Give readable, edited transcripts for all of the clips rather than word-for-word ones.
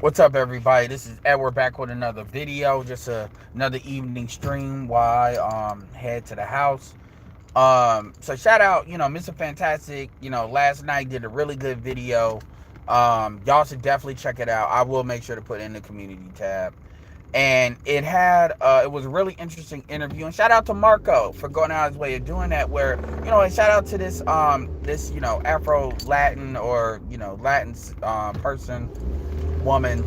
What's up, everybody? This is Edward back with another video. Just another evening stream while I head to the house. So shout out, Mr. Fantastic. Last night did a really good video. Y'all should definitely check it out. I will make sure to put it in the community tab. And it was a really interesting interview. And shout out to Marco for going out his way of doing that. Where and shout out to this Afro Latin or Latin person, woman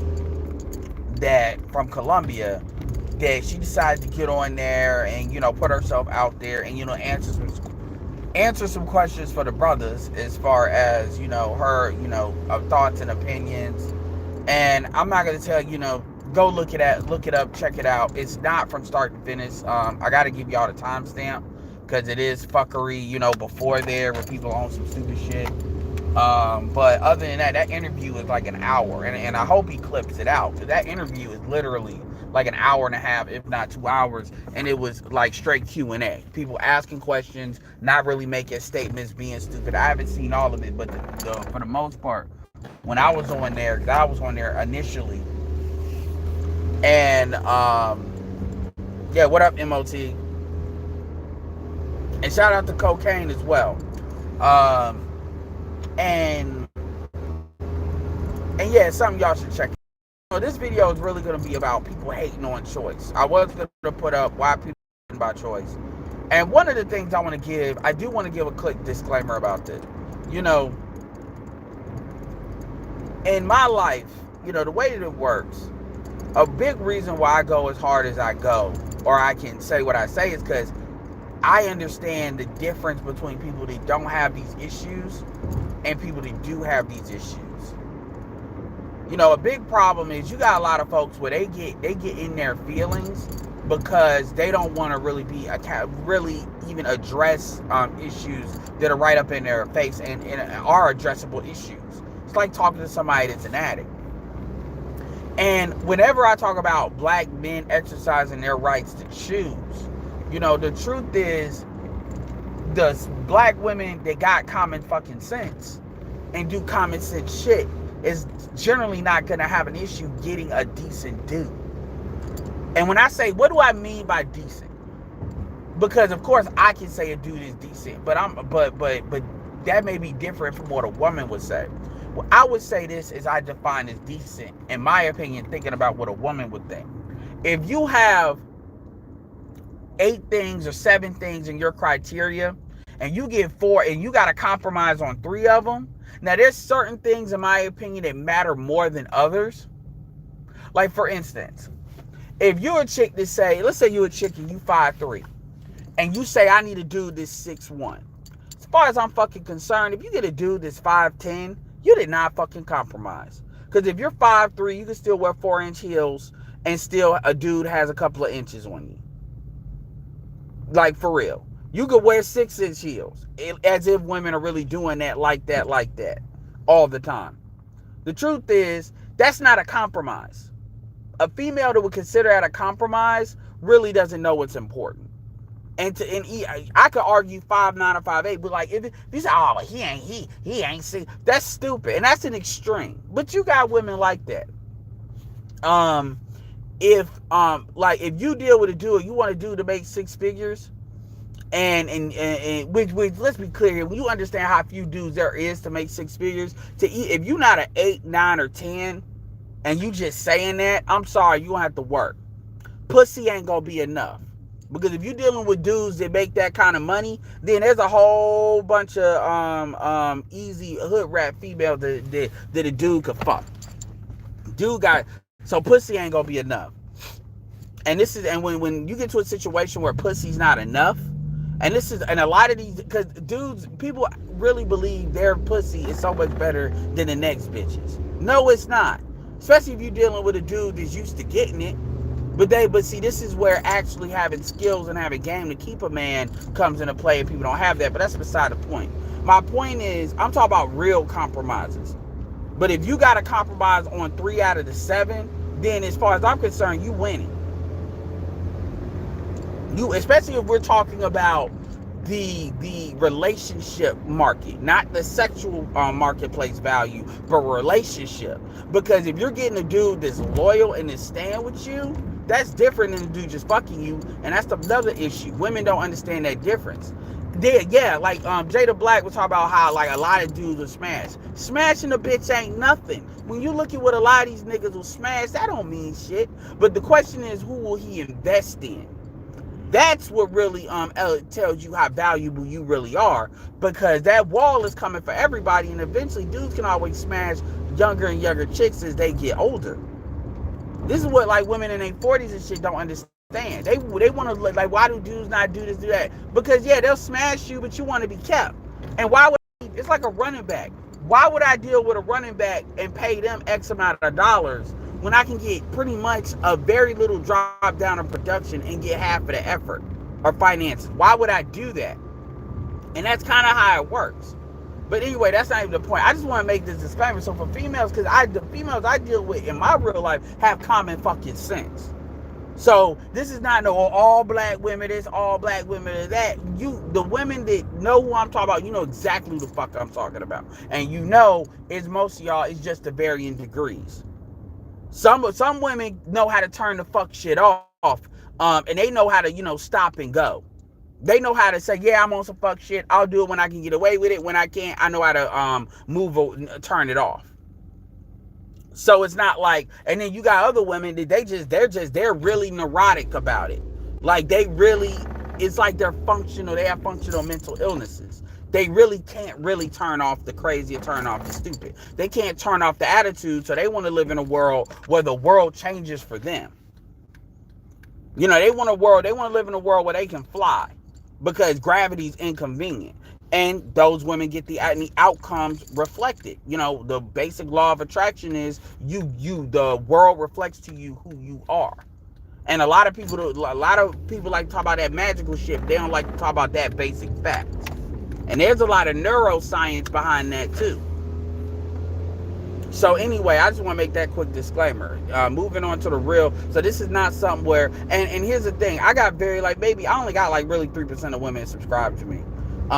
that from Colombia, that she decided to get on there and put herself out there and answer some questions for the brothers as far as her thoughts and opinions. And I'm not gonna tell go look it up, check it out. It's not from start to finish. I gotta give y'all the timestamp because it is fuckery before there where people own some stupid shit. But other than that, that interview is like an hour, and I hope he clips it out, because that interview is literally like an hour and a half, if not 2 hours, and it was like straight Q&A. People asking questions, not really making statements, being stupid. I haven't seen all of it, but for the most part, when I was on there, because I was on there initially, and yeah, what up, MOT? And shout out to Cocaine as well. And yeah, it's something y'all should check out. So this video is really going to be about people hating on choice. I was going to put up why people hating about choice. And one of the things I do want to give a quick disclaimer about this. In my life, the way that it works, a big reason why I go as hard as I go, or I can say what I say, is because I understand the difference between people that don't have these issues and people that do have these issues. A big problem is you got a lot of folks where they get in their feelings because they don't want to really even address issues that are right up in their face and are addressable issues. It's like talking to somebody that's an addict. And whenever I talk about black men exercising their rights to choose, the truth is, the black women that got common fucking sense and do common sense shit is generally not going to have an issue getting a decent dude. And when I say, what do I mean by decent? Because of course I can say a dude is decent, but that may be different from what a woman would say. Well, I would say this as I define as decent, in my opinion, thinking about what a woman would think. If you have 8 things or 7 things in your criteria, and you get 4, and you got to compromise on 3 of them. Now, there's certain things, in my opinion, that matter more than others. Like, for instance, if you're a chick that say, let's say you're a chick and you 5'3", and you say, I need a dude that's 6'1". As far as I'm fucking concerned, if you get a dude that's 5'10", you did not fucking compromise. Because if you're 5'3", you can still wear 4-inch heels, and still a dude has a couple of inches on you. Like, for real. You could wear 6-inch heels, as if women are really doing that, like that, all the time. The truth is, that's not a compromise. A female that would consider that a compromise really doesn't know what's important. And I could argue 5'9" or 5'8", but like if you say, oh, he ain't see, that's stupid, and that's an extreme. But you got women like that. If you deal with a dude, you want a dude to make 6 figures. And which let's be clear here, you understand how few dudes there is to make 6 figures. If you're not an 8, 9, or 10, and you just saying that, I'm sorry, you gonna have to work. Pussy ain't gonna be enough, because if you're dealing with dudes that make that kind of money, then there's a whole bunch of easy hood rat females that a dude could fuck. So pussy ain't gonna be enough. And when you get to a situation where pussy's not enough. And a lot of these, because people really believe their pussy is so much better than the next bitches. No, it's not. Especially if you're dealing with a dude that's used to getting it. But see, this is where actually having skills and having game to keep a man comes into play, and people don't have that. But that's beside the point. My point is, I'm talking about real compromises. But if you got to compromise on 3 out of the 7, then as far as I'm concerned, you winning. Especially if we're talking about the relationship market, not the sexual marketplace value, but relationship. Because if you're getting a dude that's loyal and is staying with you, that's different than a dude just fucking you, and that's another issue. Women don't understand that difference. Yeah, like Jada Black was talking about how like a lot of dudes will smash. Smashing a bitch ain't nothing. When you look at what a lot of these niggas will smash, that don't mean shit. But the question is, who will he invest in? That's what really tells you how valuable you really are, because that wall is coming for everybody, and eventually dudes can always smash younger and younger chicks as they get older. This is what like women in their 40s and shit don't understand. They want to like, why do dudes not do this, do that? Because yeah, they'll smash you, but you want to be kept. And why would it's like a running back? Why would I deal with a running back and pay them X amount of dollars when I can get pretty much a very little drop down in production and get half of the effort or finances? Why would I do that? And that's kind of how it works. But anyway, that's not even the point. I just want to make this disclaimer. So for females, because the females I deal with in my real life have common fucking sense. So this is not no all black women this, all black women that. The women that know who I'm talking about, you know exactly who the fuck I'm talking about. And you know, it's most of y'all, it's just to varying degrees. Some women know how to turn the fuck shit off, and they know how to, you know, stop and go. They know how to say, yeah, I'm on some fuck shit. I'll do it when I can get away with it. When I can't, I know how to turn it off. So it's not like, and then you got other women that they're really neurotic about it. Like they really, it's like they have functional mental illnesses. They really can't really turn off the crazy or turn off the stupid. They can't turn off the attitude, so they want to live in a world where the world changes for them. You know, they want to live in a world where they can fly because gravity's inconvenient. And those women get the outcomes reflected. You know, the basic law of attraction is the world reflects to you who you are. And a lot of people like to talk about that magical shit. They don't like to talk about that basic fact. And there's a lot of neuroscience behind that too. So anyway, I just want to make that quick disclaimer. Moving on to the real. So this is not something where, and here's the thing. I got I only got like really 3% of women subscribe to me. So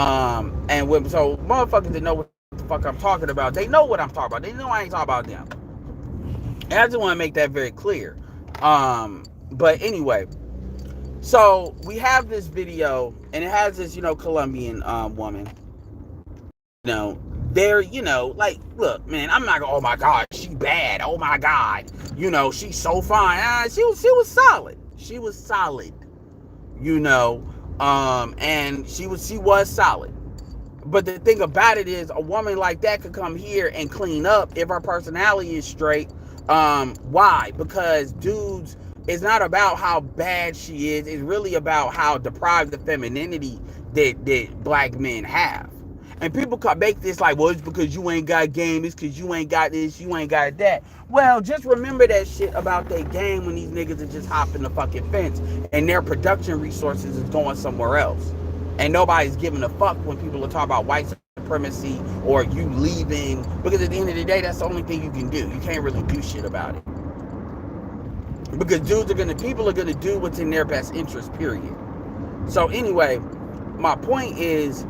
motherfuckers that know what the fuck I'm talking about, they know what I'm talking about. They know I ain't talking about them. And I just want to make that very clear. But anyway, so we have this video, and it has this, you know, Colombian woman. You know, they're, you know, like, look, man, I'm not going, oh my God, she bad. Oh my God, you know, she's so fine. She was solid. She was solid. You know. And she was solid. But the thing about it is, a woman like that could come here and clean up if her personality is straight. Why? Because dudes, it's not about how bad she is. It's really about how deprived of femininity that black men have. And people make this like, well, it's because you ain't got game. It's because you ain't got this. You ain't got that. Well, just remember that shit about their game when these niggas are just hopping the fucking fence and their production resources is going somewhere else. And nobody's giving a fuck when people are talking about white supremacy or you leaving. Because at the end of the day, that's the only thing you can do. You can't really do shit about it. Because people are gonna do what's in their best interest, period. So anyway, my point is,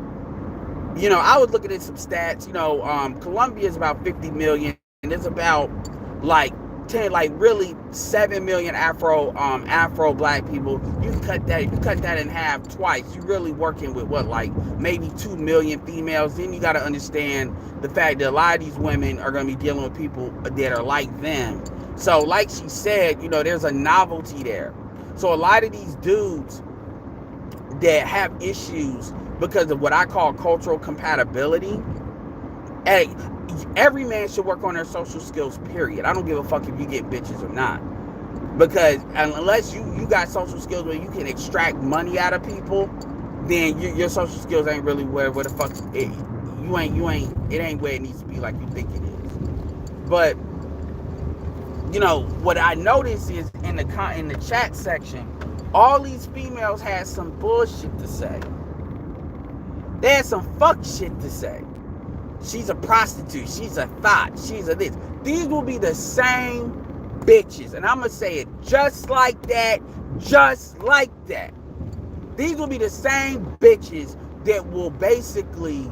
you know, I was looking at some stats. You know, Colombia is about 50 million, and there's about like 7 million Afro black people. You cut that in half twice. You're really working with what, like maybe 2 million females. Then you got to understand the fact that a lot of these women are going to be dealing with people that are like them. So, like she said, you know, there's a novelty there. So a lot of these dudes that have issues because of what I call cultural compatibility. Hey, every man should work on their social skills, period. I don't give a fuck if you get bitches or not. Because unless you got social skills where you can extract money out of people, then your social skills ain't really where the fuck it ain't where it needs to be like you think it is. But you know what I noticed is in the chat section, all these females had some bullshit to say. They had some fuck shit to say. She's a prostitute. She's a thought. She's a this. These will be the same bitches. And I'm going to say it just like that. Just like that. These will be the same bitches that will basically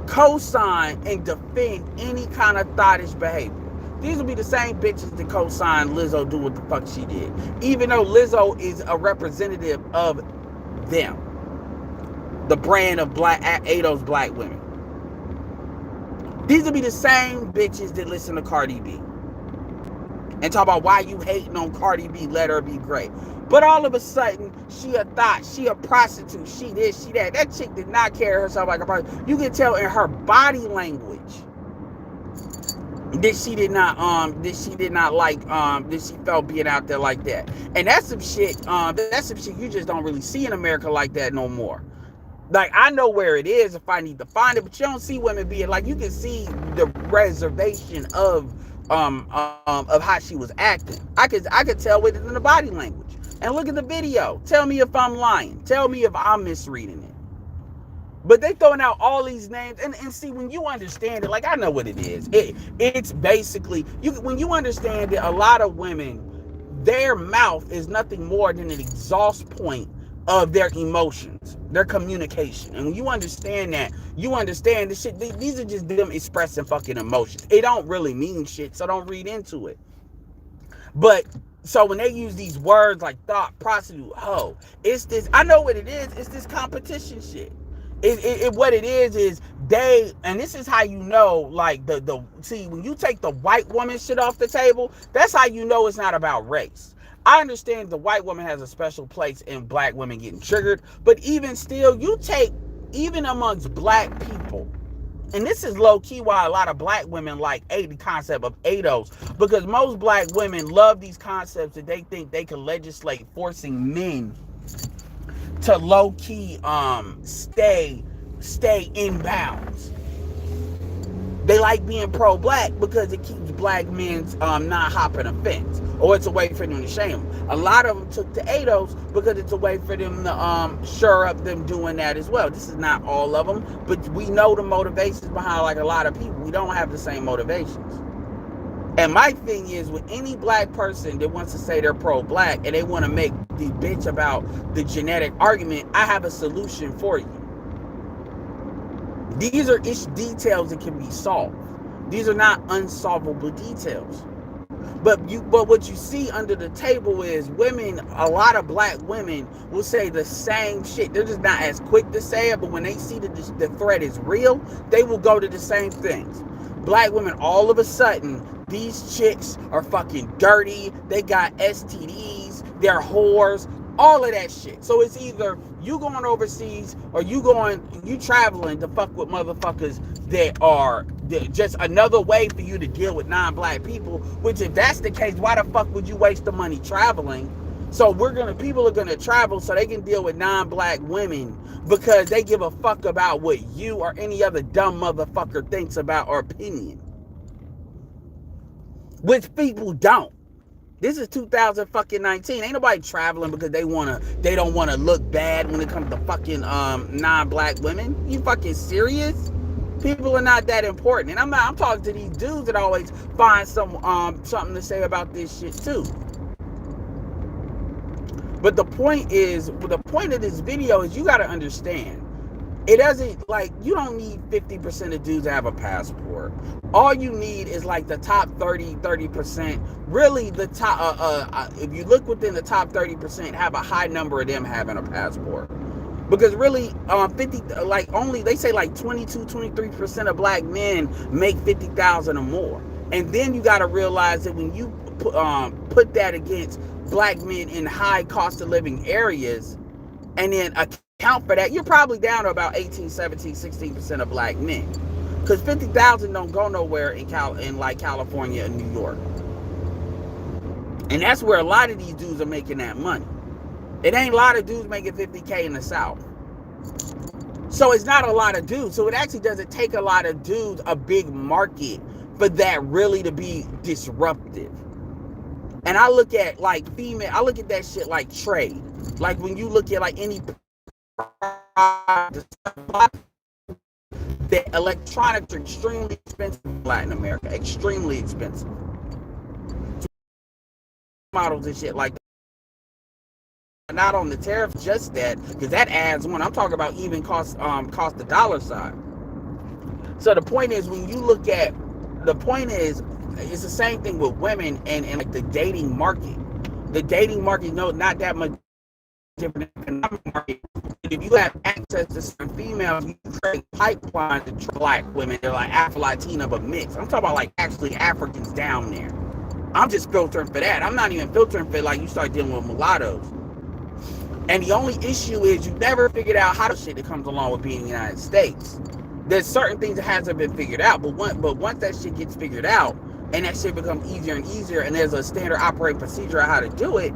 co-sign and defend any kind of thottish behavior. These will be the same bitches that co-sign Lizzo do what the fuck she did. Even though Lizzo is a representative of them. The brand of ADOS black women. These will be the same bitches that listen to Cardi B. And talk about why you hating on Cardi B, let her be great. But all of a sudden, she a thought, she a prostitute, she this, she that. That chick did not carry herself like a prostitute. You can tell in her body language that she did not like that she felt being out there like that. And that's some shit you just don't really see in America like that no more. Like, I know where it is if I need to find it, but you don't see women being like, you can see the reservation of how she was acting. I could tell with it in the body language. And look at the video. Tell me if I'm lying. Tell me if I'm misreading it. But they throwing out all these names, and see, when you understand it, like, I know what it is. It's basically, when you understand that a lot of women, their mouth is nothing more than an exhaust point of their emotions, their communication. And when you understand that, you understand this shit. These are just them expressing fucking emotions. It don't really mean shit, so don't read into it. But so when they use these words like thought, prostitute, hoe, it's this. I know what it is. It's this competition shit. What it is they, and this is how you know, like see, when you take the white woman shit off the table, that's how you know it's not about race. I understand the white woman has a special place in black women getting triggered, but even still, you take, even amongst black people, and this is low-key why a lot of black women like the concept of ADOS, because most black women love these concepts that they think they can legislate, forcing men to low-key stay in bounds. They like being pro-black because it keeps black men not hopping a fence, or it's a way for them to shame them. A lot of them took to ADOS because it's a way for them to shore up them doing that as well. This is not all of them, but we know the motivations behind, like, a lot of people. We don't have the same motivations. And my thing is, with any black person that wants to say they're pro-black and they want to make the bitch about the genetic argument, I have a solution for you. These are details that can be solved. These are not unsolvable details. But what you see under the table is women, a lot of black women will say the same shit. They're just not as quick to say it, but when they see that the threat is real, they will go to the same things. Black women, all of a sudden, these chicks are fucking dirty, they got STDs, they're whores, all of that shit. So it's either you going overseas or you traveling to fuck with motherfuckers that are just another way for you to deal with non-black people, which, if that's the case, why the fuck would you waste the money traveling? So people are gonna travel so they can deal with non-black women because they give a fuck about what you or any other dumb motherfucker thinks about or opinion. Which people don't. This is 2019. Ain't nobody traveling because they don't wanna look bad when it comes to fucking non-black women. You fucking serious? People are not that important. And I'm talking to these dudes that always find something to say about this shit too. But the point of this video is, you gotta understand, it doesn't, like, you don't need 50% of dudes to have a passport. All you need is like the top 30%. Really, the top, if you look within the top 30%, have a high number of them having a passport. Because really, they say like 22-23% of black men make $50,000 or more. And then you got to realize that when you put that against black men in high cost of living areas, and then account for that, you're probably down to about 18, 17, 16% of black men. Because 50,000 don't go nowhere in like California and New York. And that's where a lot of these dudes are making that money. It ain't a lot of dudes making 50K in the South. So it's not a lot of dudes. So it actually doesn't take a lot of dudes, a big market, for that really to be disruptive. And I look at that shit like trade. Like when you look at like any the electronics are extremely expensive in Latin America. Extremely expensive. Models and shit like not on the tariff, just that, because that adds one. I'm talking about even cost the dollar side. So the point is, when you look at, the point is, it's the same thing with women and like the dating market. The dating market, no, not that much different economic market. If you have access to some females, you create pipelines to black women. They're like Afro-Latina, but mixed. I'm talking about like actually Africans down there. I'm just filtering for that. I'm not even filtering for like you start dealing with mulattoes. And the only issue is you never figured out how the shit that comes along with being in the United States. There's certain things that hasn't been figured out, but once that shit gets figured out and that shit becomes easier and easier, and there's a standard operating procedure on how to do it,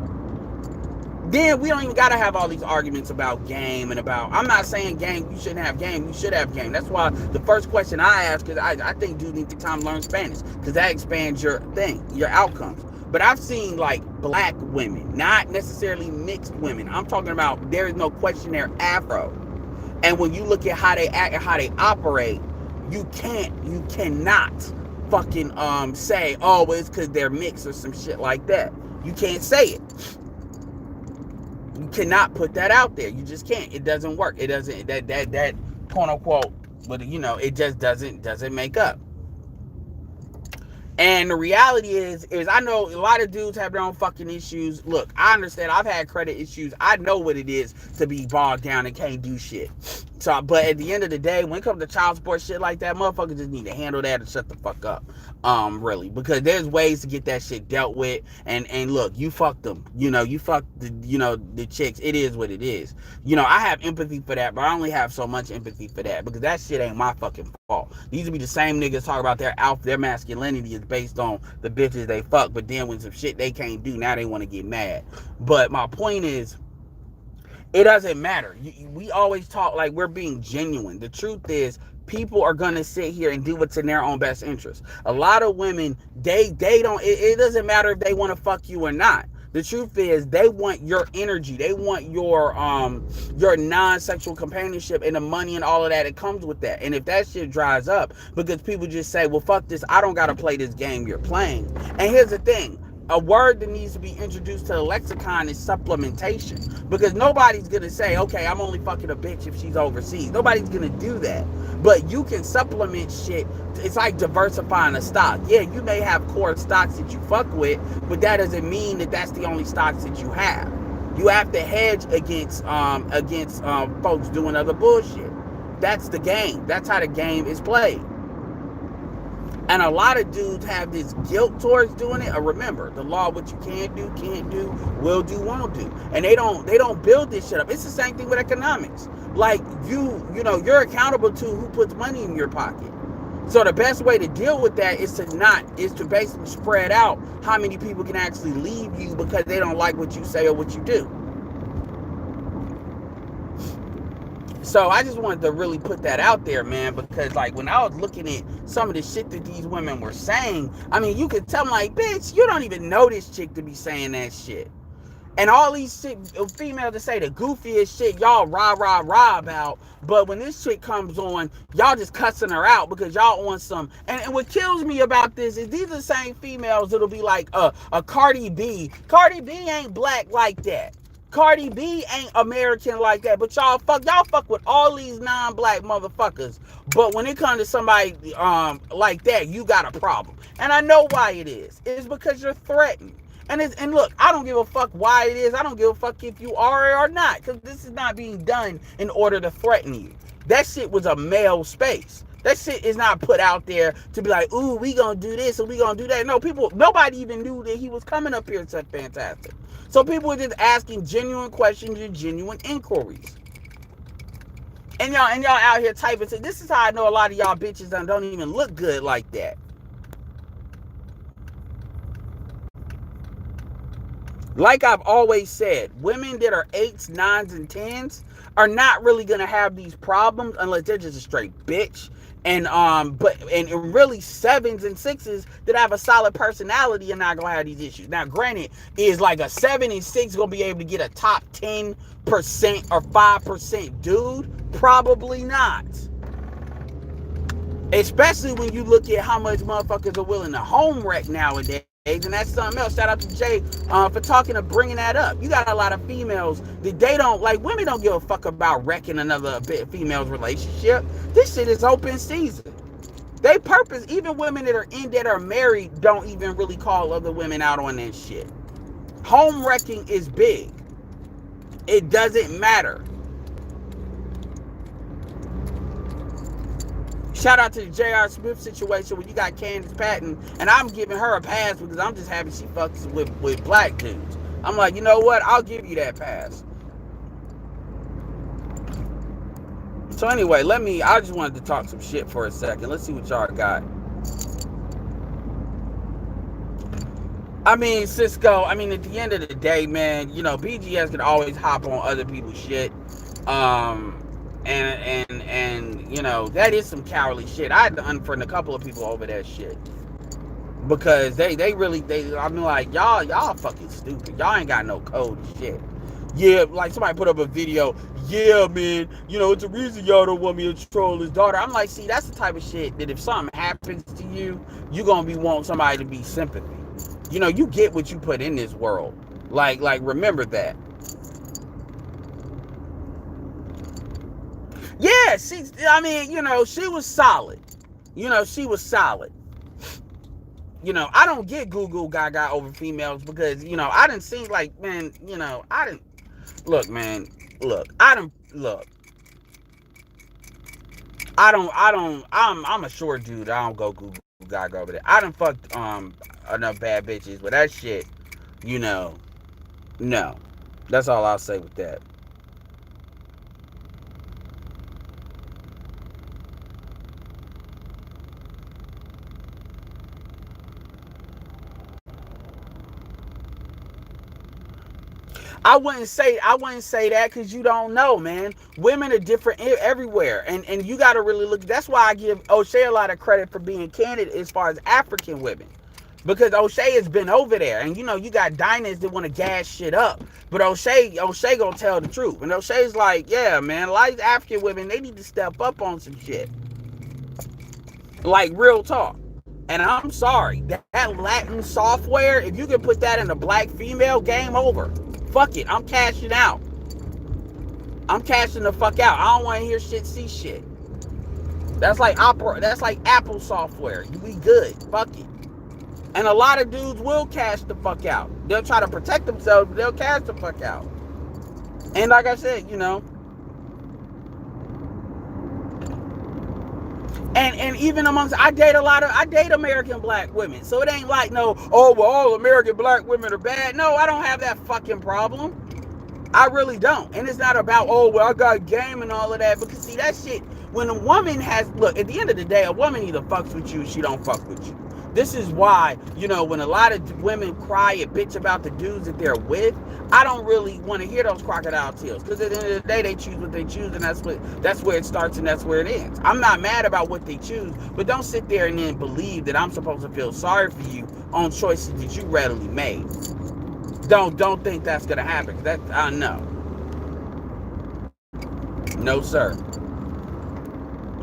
then we don't even gotta have all these arguments about game and about. I'm not saying game, you shouldn't have game, you should have game. That's why the first question I ask, because I think dudes need to time to learn Spanish, because that expands your thing, your outcomes. But I've seen like black women, not necessarily mixed women. I'm talking about there is no question they're Afro. And when you look at how they act and how they operate, you cannot fucking say, oh, well, it's because they're mixed or some shit like that. You can't say it. You cannot put that out there. You just can't. It doesn't work. It doesn't, that quote unquote, but you know, it just doesn't make up. And the reality is I know a lot of dudes have their own fucking issues. Look, I understand. I've had credit issues. I know what it is to be bogged down and can't do shit. So, but at the end of the day, when it comes to child support shit like that, motherfuckers just need to handle that and shut the fuck up. Really, because there's ways to get that shit dealt with. And look, you fucked them. You know, you fucked the chicks. It is what it is. You know, I have empathy for that, but I only have so much empathy for that because that shit ain't my fucking fault. These would be the same niggas talk about their masculinity is based on the bitches they fuck, but then when some shit they can't do, now they want to get mad. But my point is, it doesn't matter. We always talk like we're being genuine. The truth is, people are gonna sit here and do what's in their own best interest. A lot of women, they don't. It doesn't matter if they want to fuck you or not. The truth is, they want your energy. They want your non-sexual companionship and the money and all of that that comes with that. And if that shit dries up because people just say, well, fuck this, I don't gotta play this game you're playing. And here's the thing. A word that needs to be introduced to the lexicon is supplementation. Because nobody's going to say, okay, I'm only fucking a bitch if she's overseas. Nobody's going to do that. But you can supplement shit. It's like diversifying a stock. Yeah, you may have core stocks that you fuck with, but that doesn't mean that that's the only stocks that you have. You have to hedge against folks doing other bullshit. That's the game. That's how the game is played. And a lot of dudes have this guilt towards doing it. Remember, the law, what you can't do, will do, won't do. And they don't build this shit up. It's the same thing with economics. Like you're accountable to who puts money in your pocket. So the best way to deal with that is to basically spread out how many people can actually leave you because they don't like what you say or what you do. So I just wanted to really put that out there, man, because like when I was looking at some of the shit that these women were saying, I mean, you could tell them like, bitch, you don't even know this chick to be saying that shit. And all these females that say the goofiest shit, y'all rah about, but when this chick comes on, y'all just cussing her out because y'all on some, and what kills me about this is these are the same females that'll be like, a Cardi B. Cardi B ain't black like that. Cardi B ain't American like that, but y'all fuck with all these non-black motherfuckers. But when it comes to somebody like that, you got a problem. And I know why it is. It's because you're threatened. And look, I don't give a fuck why it is. I don't give a fuck if you are or not, because this is not being done in order to threaten you. That shit was a male space. That shit is not put out there to be like, ooh, we gonna do this and we gonna do that. No, nobody even knew that he was coming up here to Fantastic. So people were just asking genuine questions and genuine inquiries. And y'all out here typing. So this is how I know a lot of y'all bitches don't even look good like that. Like I've always said, women that are 8s, 9s, and 10s are not really gonna have these problems unless they're just a straight bitch. And really 7s and 6s that have a solid personality are not gonna have these issues. Now, granted, is like a 7 and 6 gonna be able to get a top 10% or 5% dude? Probably not. Especially when you look at how much motherfuckers are willing to home wreck nowadays. and that's something else. Shout out to Jay for talking and bringing that up. You got a lot of females that they don't like. Women don't give a fuck about wrecking another female's relationship. This shit is open season. They purpose, even women that are married don't even really call other women out on that shit. Home wrecking is big. It doesn't matter. Shout out to the J.R. Smith situation where you got Candace Patton, and I'm giving her a pass because I'm just happy she fucks with black dudes. I'm like, you know what? I'll give you that pass. So anyway, I just wanted to talk some shit for a second. Let's see what y'all got. I mean, Cisco, at the end of the day, man, BGS can always hop on other people's shit. And that is some cowardly shit. I had to unfriend a couple of people over that shit. Because I'm like, y'all fucking stupid. Y'all ain't got no code and shit. Yeah, like somebody put up a video. Yeah, man, it's a reason y'all don't want me to troll his daughter. I'm like, see, that's the type of shit that if something happens to you, you're gonna be wanting somebody to be sympathy. You get what you put in this world. Like remember that. Yeah, she was solid. She was solid. I don't get Google Gaga over females because, I didn't see like, man, I didn't. Look, man, I'm a short dude. I don't go Google Gaga over there. I done fucked enough bad bitches, but that shit, no. That's all I'll say with that. I wouldn't say that because you don't know, man. Women are different everywhere, and you got to really look. That's why I give O'Shea a lot of credit for being candid as far as African women, because O'Shea has been over there, and you got diners that want to gas shit up, but O'Shea gonna tell the truth, and O'Shea's like, yeah, man, a lot of African women, they need to step up on some shit, like real talk. And I'm sorry, that Latin software, if you can put that in a black female, game over. Fuck it, I'm cashing out. I'm cashing the fuck out. I don't want to hear shit, see shit. That's like Apple software. You be good. Fuck it. And a lot of dudes will cash the fuck out. They'll try to protect themselves, but they'll cash the fuck out. And like I said, And even I date American black women. So it ain't like all American black women are bad. No, I don't have that fucking problem. I really don't. And it's not about, I got game and all of that. Because see, that shit, when a woman look, at the end of the day, a woman either fucks with you or she don't fuck with you. This is why, when a lot of women cry and bitch about the dudes that they're with, I don't really want to hear those crocodile tears. Because at the end of the day, they choose what they choose, and that's where it starts and that's where it ends. I'm not mad about what they choose, but don't sit there and then believe that I'm supposed to feel sorry for you on choices that you readily made. Don't think that's gonna happen. No. No, sir.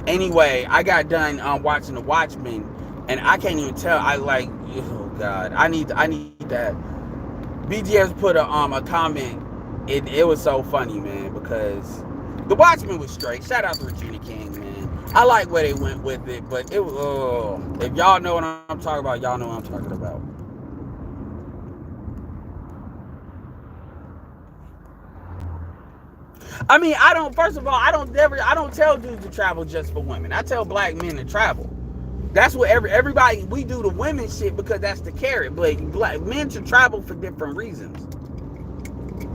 Anyway, I got done watching The Watchmen. And I can't even tell. Oh God, I need that. BGS put a comment. It was so funny, man, because The Watchmen was straight. Shout out to Regina King, man. I like where they went with it, but it was. If y'all know what I'm talking about, y'all know what I'm talking about. First of all, I don't tell dudes to travel just for women. I tell black men to travel. That's what everybody, we do the women shit because that's the carrot. But black men should travel for different reasons.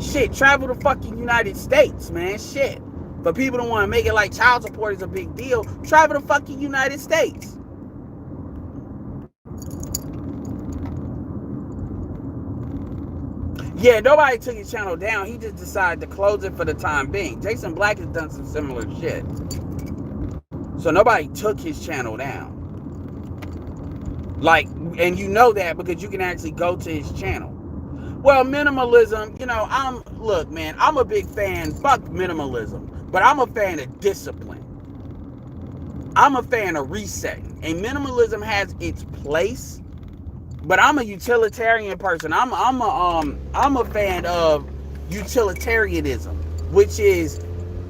Shit, travel to fucking United States, man. Shit. But people don't want to make it like child support is a big deal. Travel to fucking United States. Yeah, nobody took his channel down. He just decided to close it for the time being. Jason Black has done some similar shit. So nobody took his channel down. And you know that because you can actually go to his channel. Well, minimalism, look, man, I'm a big fan, fuck minimalism, but I'm a fan of discipline. I'm a fan of resetting. And minimalism has its place, But I'm a utilitarian person. I'm a fan of utilitarianism, which is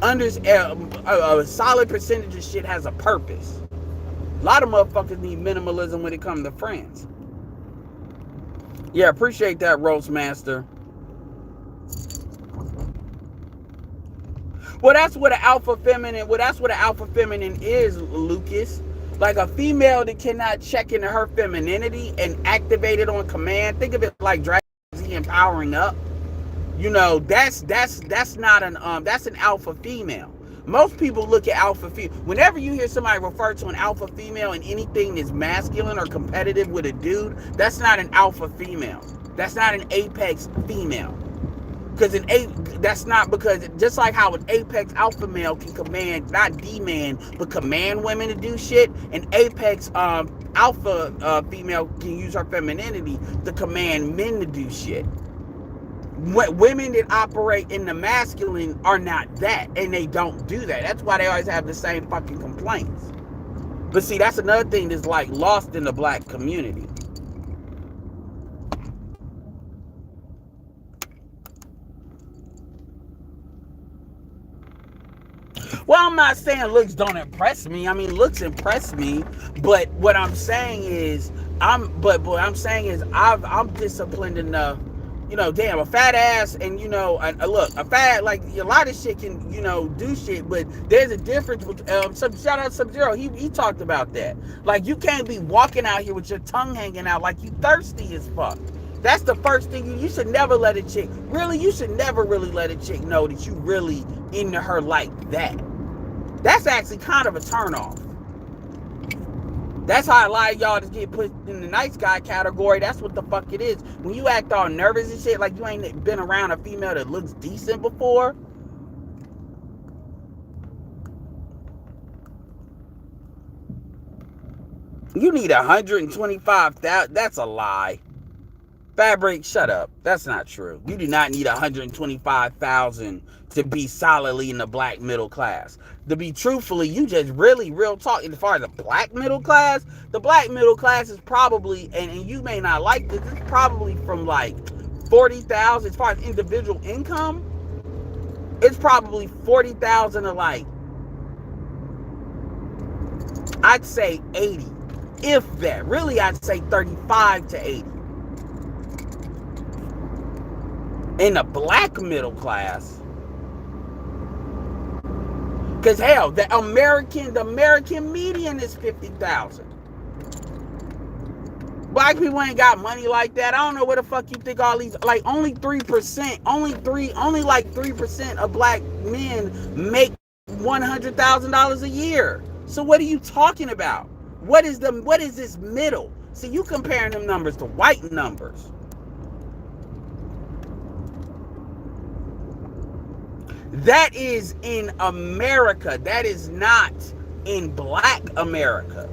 a solid percentage of shit has a purpose. A lot of motherfuckers need minimalism when it comes to friends. Yeah, appreciate that, Roast Master. Well, that's what an alpha feminine. Well, that's what an alpha feminine is, Lucas. Like a female that cannot check into her femininity and activate it on command. Think of it like Dragon Z empowering up. You know, that's not an that's an alpha female. Most people look at alpha female. Whenever you hear somebody refer to an alpha female in anything that's masculine or competitive with a dude, that's not an alpha female. That's not an apex female. Because that's not, because just like how an apex alpha male can command, not demand, but command women to do shit, an apex alpha female can use her femininity to command men to do shit. Women that operate in the masculine are not that, and they don't do that. That's why they always have the same fucking complaints. But see, that's another thing that's like lost in the black community. Well, I'm not saying looks don't impress me. I mean, looks impress me, but what I'm saying is I'm disciplined enough. You know, damn, a fat ass and, you know, look, a fat, like, a lot of shit can, you know, do shit, but there's a difference with, shout out Sub-Zero, he talked about that. Like, you can't be walking out here with your tongue hanging out like you thirsty as fuck. That's the first thing, you should never let a chick, really, you should never really let a chick know that you really into her like that. That's actually kind of a turnoff. That's how a lot of y'all just get put in the nice guy category. That's what the fuck it is. When you act all nervous and shit, like you ain't been around a female that looks decent before. You need 125,000. That's a lie. Fabric, shut up. That's not true. You do not need 125,000 to be solidly in the black middle class. To be truthfully, you just really, real talk, as far as the black middle class is probably, and you may not like this, it's probably from like 40,000 as far as individual income. It's probably 40,000 to like, I'd say 80. If that. Really, I'd say 35 to 80. In the black middle class, because hell, the American median is 50,000. Black people ain't got money like that. I don't know where the fuck you think all these, like, only 3%, only like 3% of black men make $100,000 a year. So what are you talking about? What is this middle? See, you comparing them numbers to white numbers. That is in America. That is not in black America.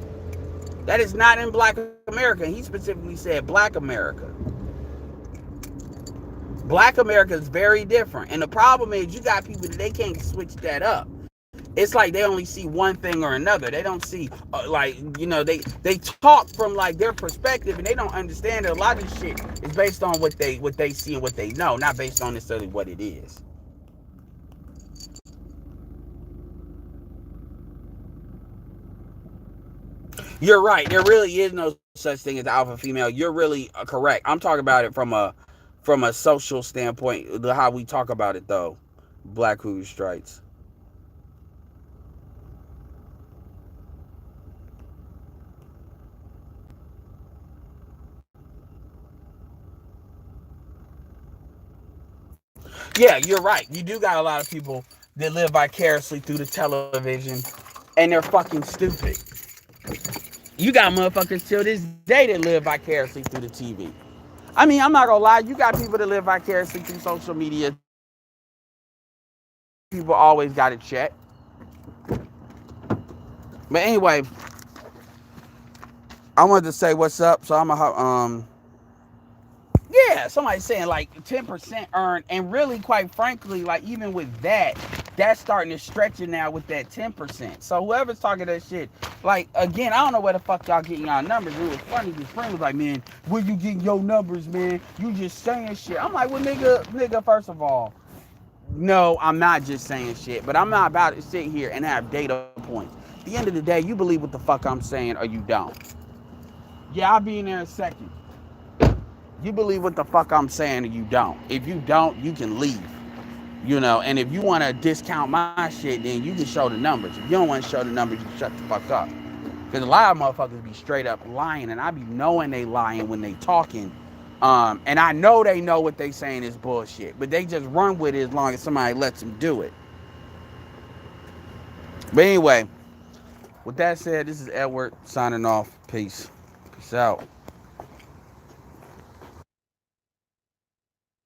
That is not in black America. He specifically said black America. Black America is very different. And the problem is you got people that they can't switch that up. It's like they only see one thing or another. They don't see, like, you know, they talk from like their perspective, and they don't understand that a lot of this shit is based on what they see and what they know, not based on necessarily what it is. You're right. There really is no such thing as alpha female. You're really correct. I'm talking about it from a social standpoint, how we talk about it though. Black Hood Strikes. Yeah, you're right. You do got a lot of people that live vicariously through the television, and they're fucking stupid. You got motherfuckers till this day that live vicariously through the TV. I mean, I'm not gonna lie, you got people that live vicariously through social media. People always got to check. But anyway, I wanted to say what's up, so I'm gonna yeah, somebody's saying like 10% earned, and really, quite frankly, like even with that, that's starting to stretch it now with that 10%. So whoever's talking that shit, Like, again, I don't know where the fuck y'all getting y'all numbers. It was funny. His friend was like, man, where you getting your numbers, man? You just saying shit. I'm like, well, nigga, first of all, no, I'm not just saying shit, but I'm not about to sit here and have data points. At the end of the day, you believe what the fuck I'm saying or you don't. Yeah, I'll be in there in a second. You believe what the fuck I'm saying or you don't. If you don't, you can leave. And if you want to discount my shit, then you can show the numbers. If you don't want to show the numbers, you can shut the fuck up. Because a lot of motherfuckers be straight up lying, and I be knowing they lying when they talking. And I know they know what they saying is bullshit, but they just run with it as long as somebody lets them do it. But anyway, with that said, this is Edward signing off. Peace. Peace out.